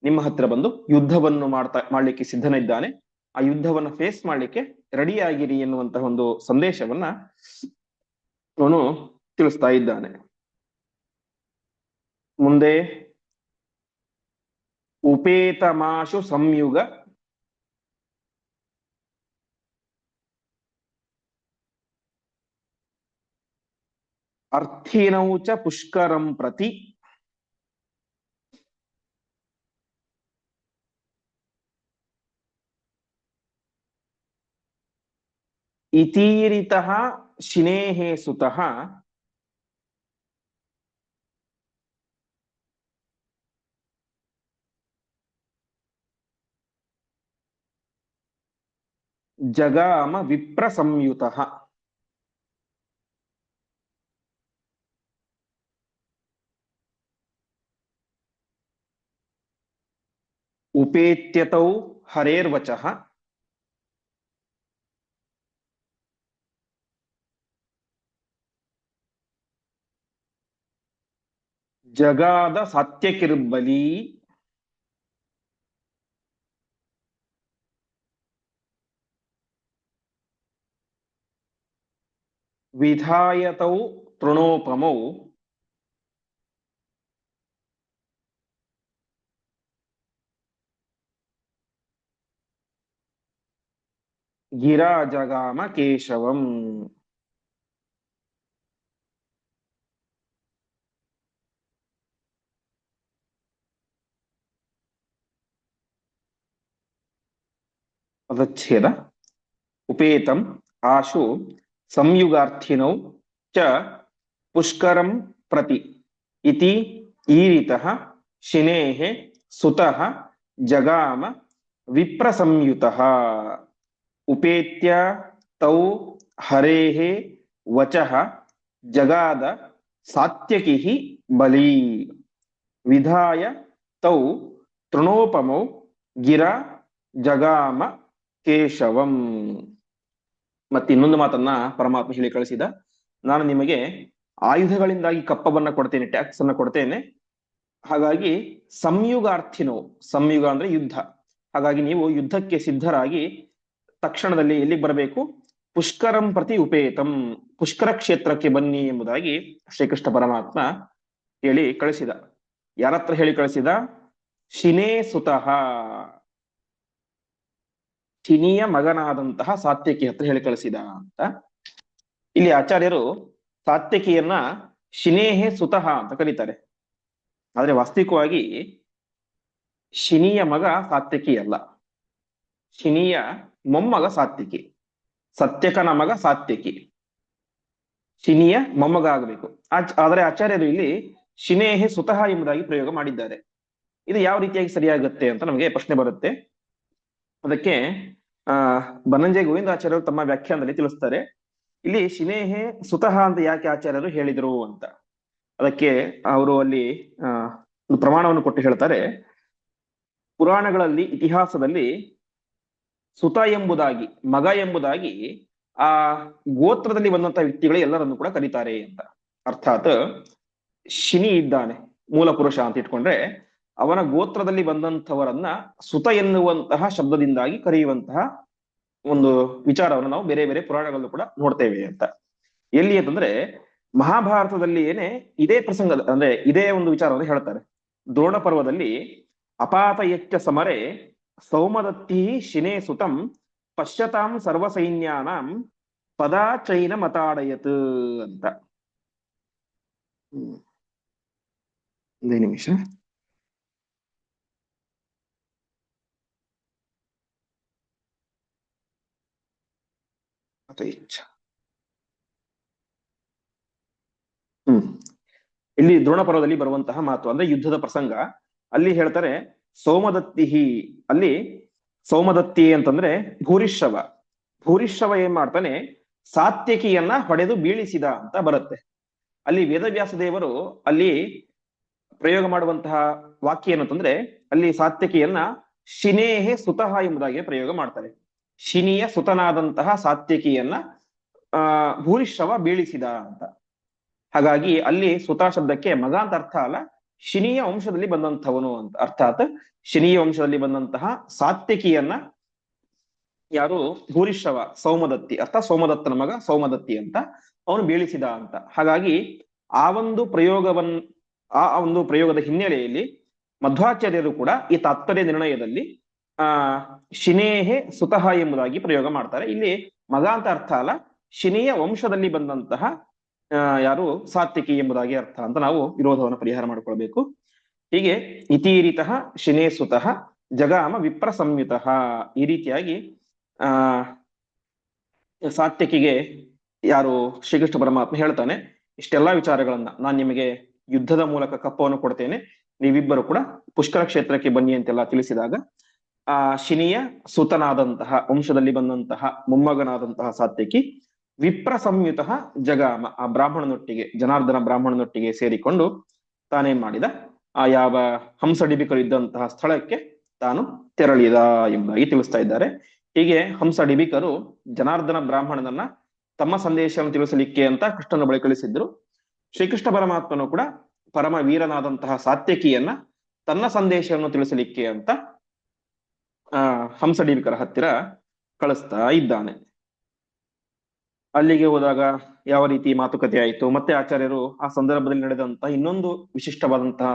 ನಿಮ್ಮ ಹತ್ರ ಬಂದು ಯುದ್ಧವನ್ನು ಮಾಡ್ಲಿಕ್ಕೆ ಸಿದ್ಧನಿದ್ದಾನೆ. ಆ ಯುದ್ಧವನ್ನು ಫೇಸ್ ಮಾಡ್ಲಿಕ್ಕೆ ರೆಡಿ ಆಗಿರಿ ಎನ್ನುವಂತಹ ಒಂದು ಸಂದೇಶವನ್ನ ಅವನು ತಿಳಿಸ್ತಾ ಇದ್ದಾನೆ. ಮುಂದೆ ಉಪೇತಮಾಶು ಸಂಯುಗ ಅರ್ಥಿನೌಚ ಪುಷ್ಕರಂ ಪ್ರತಿ ಇತೀರಿತಃ ಶಿನೇಹೇ ಸುತಃ ಜಗಾಮ ವಿಪ್ರ ಸಂಯುತಃ. ಉಪೇತ್ಯತೌ ಹರೇರ್ವಚಃ ಜಗಾದ ಸಾತ್ಯಕಿರ್ಬಲಿ ವಿಧಾಯತೌ ತೃಣೋಪಮೌ ಗಿರಾ ಜಗಾಮ ಕೇಶವಂ. ಪದಚ್ಛೇದ. ಉಪೇತಂ ಆಶು ಸಂಯುಗಾರ್ಥಿನೌ ಚ ಪುಷ್ಕರಂ ಪ್ರತಿ ಇತಿ ಈರಿತಃ ಶಿನೇಃ ಸುತಃ ಜಗಾಮ ವಿಪ್ರಸಂಯುತಃ. ಉಪೇತ್ಯ ತೌ ಹರೇಃ ವಚಃ ಜಗಾದ ಸಾತ್ಯಕಿಃ ಬಲಿ ವಿಧಾಯ ತೌ ತೃಣೋಪಮೌ ಗಿರಾ ಜಗಾಮ ಕೇಶವಂ. ಮತ್ತೆ ಇನ್ನೊಂದು ಮಾತನ್ನ ಪರಮಾತ್ಮ ಹೇಳಿ ಕಳಿಸಿದ, ನಾನು ನಿಮಗೆ ಆಯುಧಗಳಿಂದಾಗಿ ಕಪ್ಪವನ್ನ ಕೊಡ್ತೇನೆ, ಟ್ಯಾಕ್ಸ್ ಅನ್ನ ಕೊಡ್ತೇನೆ. ಹಾಗಾಗಿ ಸಂಯುಗಾರ್ಥಿನೋ, ಸಂಯುಗ ಅಂದ್ರೆ ಯುದ್ಧ, ಹಾಗಾಗಿ ನೀವು ಯುದ್ಧಕ್ಕೆ ಸಿದ್ಧರಾಗಿ ತಕ್ಷಣದಲ್ಲಿ ಎಲ್ಲಿಗೆ ಬರಬೇಕು? ಪುಷ್ಕರಂ ಪ್ರತಿ ಉಪೇತಂ, ಪುಷ್ಕರ ಕ್ಷೇತ್ರಕ್ಕೆ ಬನ್ನಿ ಎಂಬುದಾಗಿ ಶ್ರೀಕೃಷ್ಣ ಪರಮಾತ್ಮ ಹೇಳಿ ಕಳಿಸಿದ. ಯಾರತ್ರ ಹೇಳಿ ಕಳಿಸಿದ? ಶಿನೇ ಸುತಃ, ಶಿನಿಯ ಮಗನಾದಂತಹ ಸಾತ್ಯಕಿ ಹತ್ರ ಹೇಳಿ ಕಳಿಸಿದ ಅಂತ. ಇಲ್ಲಿ ಆಚಾರ್ಯರು ಸಾತ್ಯಕಿಯನ್ನ ಶಿನೇಹೇ ಸುತಃ ಅಂತ ಕರೀತಾರೆ. ಆದ್ರೆ ವಾಸ್ತವಿಕವಾಗಿ ಶಿನಿಯ ಮಗ ಸಾತ್ಯಕಿ ಅಲ್ಲ, ಶಿನಿಯ ಮೊಮ್ಮಗ ಸಾತ್ಯಕಿ, ಸತ್ಯಕನ ಮಗ ಸಾತ್ಯಕಿ, ಶಿನಿಯ ಮೊಮ್ಮಗ ಆಗಬೇಕು. ಆದರೆ ಆಚಾರ್ಯರು ಇಲ್ಲಿ ಶಿನೇಹೇ ಸುತಃ ಎಂಬುದಾಗಿ ಪ್ರಯೋಗ ಮಾಡಿದ್ದಾರೆ. ಇದು ಯಾವ ರೀತಿಯಾಗಿ ಸರಿಯಾಗುತ್ತೆ ಅಂತ ನಮಗೆ ಪ್ರಶ್ನೆ ಬರುತ್ತೆ. ಅದಕ್ಕೆ ಬನ್ನಂಜೆ ಗೋವಿಂದಾಚಾರ್ಯರು ತಮ್ಮ ವ್ಯಾಖ್ಯಾನದಲ್ಲಿ ತಿಳಿಸ್ತಾರೆ. ಇಲ್ಲಿ ಶಿನೇಹೇ ಸುತಃ ಅಂತ ಯಾಕೆ ಆಚಾರ್ಯರು ಹೇಳಿದರು ಅಂತ, ಅದಕ್ಕೆ ಅವರು ಅಲ್ಲಿ ಒಂದು ಪ್ರಮಾಣವನ್ನು ಕೊಟ್ಟು ಹೇಳ್ತಾರೆ. ಪುರಾಣಗಳಲ್ಲಿ, ಇತಿಹಾಸದಲ್ಲಿ ಸುತ ಎಂಬುದಾಗಿ, ಮಗ ಎಂಬುದಾಗಿ ಆ ಗೋತ್ರದಲ್ಲಿ ಬಂದಂತಹ ವ್ಯಕ್ತಿಗಳು ಎಲ್ಲರನ್ನು ಕೂಡ ಕರೀತಾರೆ ಅಂತ. ಅರ್ಥಾತ್ ಶಿನಿ ಇದ್ದಾನೆ, ಮೂಲ ಪುರುಷ ಅಂತ ಇಟ್ಕೊಂಡ್ರೆ, ಅವನ ಗೋತ್ರದಲ್ಲಿ ಬಂದಂಥವರನ್ನ ಸುತ ಎನ್ನುವಂತಹ ಶಬ್ದದಿಂದಾಗಿ ಕರೆಯುವಂತಹ ಒಂದು ವಿಚಾರವನ್ನು ನಾವು ಬೇರೆ ಬೇರೆ ಪುರಾಣಗಳಲ್ಲೂ ಕೂಡ ನೋಡ್ತೇವೆ ಅಂತ. ಎಲ್ಲಿ ಅಂತಂದ್ರೆ ಮಹಾಭಾರತದಲ್ಲಿ ಏನೇ ಇದೇ ಪ್ರಸಂಗದ ಅಂದ್ರೆ ಇದೇ ಒಂದು ವಿಚಾರವನ್ನು ಹೇಳ್ತಾರೆ. ದ್ರೋಣ ಪರ್ವದಲ್ಲಿ ಅಪಾತ ಯಚ್ಚ ಸಮರೆ ಸೌಮದತ್ತಿ ಶಿನೇ ಸುತಂ ಪಶ್ಯತಾಂ ಸರ್ವಸೈನ್ಯಾನಾಂ ಪದಾ ಚೈನ ಮತಾಡಯತ್ ಅಂತ. ಒಂದೇ ನಿಮಿಷ. ಇಲ್ಲಿ ದ್ರೋಣ ಪರ್ವದಲ್ಲಿ ಬರುವಂತಹ ಮಾತು ಅಂದ್ರೆ ಯುದ್ಧದ ಪ್ರಸಂಗ. ಅಲ್ಲಿ ಹೇಳ್ತಾರೆ ಸೋಮದತ್ತಿಹಿ, ಅಲ್ಲಿ ಸೌಮದತ್ತಿ ಅಂತಂದ್ರೆ ಭೂರಿಶ್ರವ. ಭೂರಿಶ್ರವ ಏನ್ ಮಾಡ್ತಾನೆ? ಸಾತ್ಯಕಿಯನ್ನ ಹೊಡೆದು ಬೀಳಿಸಿದ ಅಂತ ಬರುತ್ತೆ. ಅಲ್ಲಿ ವೇದವ್ಯಾಸ ದೇವರು ಅಲ್ಲಿ ಪ್ರಯೋಗ ಮಾಡುವಂತಹ ವಾಕ್ಯ ಏನಂತಂದ್ರೆ, ಅಲ್ಲಿ ಸಾತ್ಯಕಿಯನ್ನ ಶಿನೇಹೇ ಸುತಃ ಎಂಬುದಾಗಿ ಪ್ರಯೋಗ ಮಾಡ್ತಾರೆ. ಶಿನಿಯ ಸುತನಾದಂತಹ ಸಾತ್ಯಕಿಯನ್ನ ಭೂರಿಶ್ರವ ಬೀಳಿಸಿದ ಅಂತ. ಹಾಗಾಗಿ ಅಲ್ಲಿ ಸುತ ಶಬ್ದಕ್ಕೆ ಮಗ ಅಂತ ಅರ್ಥ ಅಲ್ಲ, ಶಿನಿಯ ವಂಶದಲ್ಲಿ ಬಂದಂಥವನು ಅಂತ. ಅರ್ಥಾತ್ ಶಿನಿಯ ವಂಶದಲ್ಲಿ ಬಂದಂತಹ ಸಾತ್ಯಕಿಯನ್ನ ಯಾರು? ಭೂರಿಶ್ರವ, ಸೌಮದತ್ತಿ, ಅರ್ಥ ಸೋಮದತ್ತನ ಮಗ ಸೌಮದತ್ತಿ ಅಂತ, ಅವನು ಬೀಳಿಸಿದ ಅಂತ. ಹಾಗಾಗಿ ಆ ಒಂದು ಪ್ರಯೋಗದ ಹಿನ್ನೆಲೆಯಲ್ಲಿ ಮಧ್ವಾಚಾರ್ಯರು ಕೂಡ ಈ ತಾತ್ಪರ್ಯ ನಿರ್ಣಯದಲ್ಲಿ ಶಿನೇಹೇ ಸುತಃ ಎಂಬುದಾಗಿ ಪ್ರಯೋಗ ಮಾಡ್ತಾರೆ. ಇಲ್ಲಿ ಮಗ ಅಂತ ಅರ್ಥ ಅಲ್ಲ, ಶಿನಿಯ ವಂಶದಲ್ಲಿ ಬಂದಂತಹ ಯಾರು? ಸಾತ್ವಿಕಿ ಎಂಬುದಾಗಿ ಅರ್ಥ ಅಂತ ನಾವು ವಿರೋಧವನ್ನು ಪರಿಹಾರ ಮಾಡಿಕೊಳ್ಬೇಕು. ಹೀಗೆ ಇತೀರಿತಃ ಶಿನೇ ಸುತಃ ಜಗಾಮ ವಿಪ್ರ ಸಂಯುತಃ, ಈ ರೀತಿಯಾಗಿ ಸಾತ್ಯಕಿಗೆ ಯಾರು? ಶ್ರೀಕೃಷ್ಣ ಪರಮಾತ್ಮ ಹೇಳ್ತಾನೆ, ಇಷ್ಟೆಲ್ಲಾ ವಿಚಾರಗಳನ್ನ ನಾನು ನಿಮಗೆ ಯುದ್ಧದ ಮೂಲಕ ಕಪ್ಪವನ್ನು ಕೊಡ್ತೇನೆ, ನೀವಿಬ್ಬರು ಕೂಡ ಪುಷ್ಕರ ಕ್ಷೇತ್ರಕ್ಕೆ ಬನ್ನಿ ಅಂತೆಲ್ಲ ತಿಳಿಸಿದಾಗ ಆ ಶಿನಿಯ ಸುತನಾದಂತಹ ವಂಶದಲ್ಲಿ ಬಂದಂತಹ ಮೊಮ್ಮಗನಾದಂತಹ ಸಾತ್ಯಕಿ ವಿಪ್ರ ಸಂಯುತ ಜಗಾಮ, ಆ ಬ್ರಾಹ್ಮಣನೊಟ್ಟಿಗೆ, ಜನಾರ್ದನ ಬ್ರಾಹ್ಮಣನೊಟ್ಟಿಗೆ ಸೇರಿಕೊಂಡು ತಾನೇನ್ ಮಾಡಿದ? ಆ ಯಾವ ಹಂಸಡಿಬಿಕರು ಇದ್ದಂತಹ ಸ್ಥಳಕ್ಕೆ ತಾನು ತೆರಳಿದ ಎಂಬುದಾಗಿ ತಿಳಿಸ್ತಾ ಇದ್ದಾರೆ. ಹೀಗೆ ಹಂಸಡಿಬಿಕರು ಜನಾರ್ದನ ಬ್ರಾಹ್ಮಣನನ್ನ ತಮ್ಮ ಸಂದೇಶವನ್ನು ತಿಳಿಸಲಿಕ್ಕೆ ಅಂತ ಕೃಷ್ಣನ ಬಳಿ ಕಳಿಸಿದ್ರು. ಶ್ರೀಕೃಷ್ಣ ಪರಮಾತ್ಮನು ಕೂಡ ಪರಮ ವೀರನಾದಂತಹ ಸಾತ್ಯಕಿಯನ್ನ ತನ್ನ ಸಂದೇಶವನ್ನು ತಿಳಿಸಲಿಕ್ಕೆ ಅಂತ ಹಂಸಡೀರ್ಕರ ಹತ್ತಿರ ಕಳಿಸ್ತಾ ಇದ್ದಾನೆ. ಅಲ್ಲಿಗೆ ಹೋದಾಗ ಯಾವ ರೀತಿ ಮಾತುಕತೆ ಆಯಿತು, ಮತ್ತೆ ಆಚಾರ್ಯರು ಆ ಸಂದರ್ಭದಲ್ಲಿ ನಡೆದಂತಹ ಇನ್ನೊಂದು ವಿಶಿಷ್ಟವಾದಂತಹ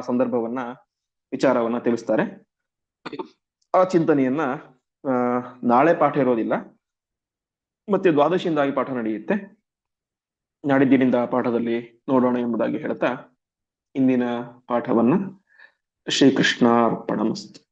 ವಿಚಾರವನ್ನ ತಿಳಿಸ್ತಾರೆ. ಆ ಚಿಂತನೆಯನ್ನ ನಾಳೆ ಪಾಠ ಇರೋದಿಲ್ಲ, ಮತ್ತೆ ದ್ವಾದಶಿಯಿಂದಾಗಿ ಪಾಠ ನಡೆಯುತ್ತೆ. ನಾಡಿದ್ದಿನಿಂದ ಪಾಠದಲ್ಲಿ ನೋಡೋಣ ಎಂಬುದಾಗಿ ಹೇಳ್ತಾ ಇಂದಿನ ಪಾಠವನ್ನ ಶ್ರೀಕೃಷ್ಣಾರ್ಪಣಮಸ್ತು.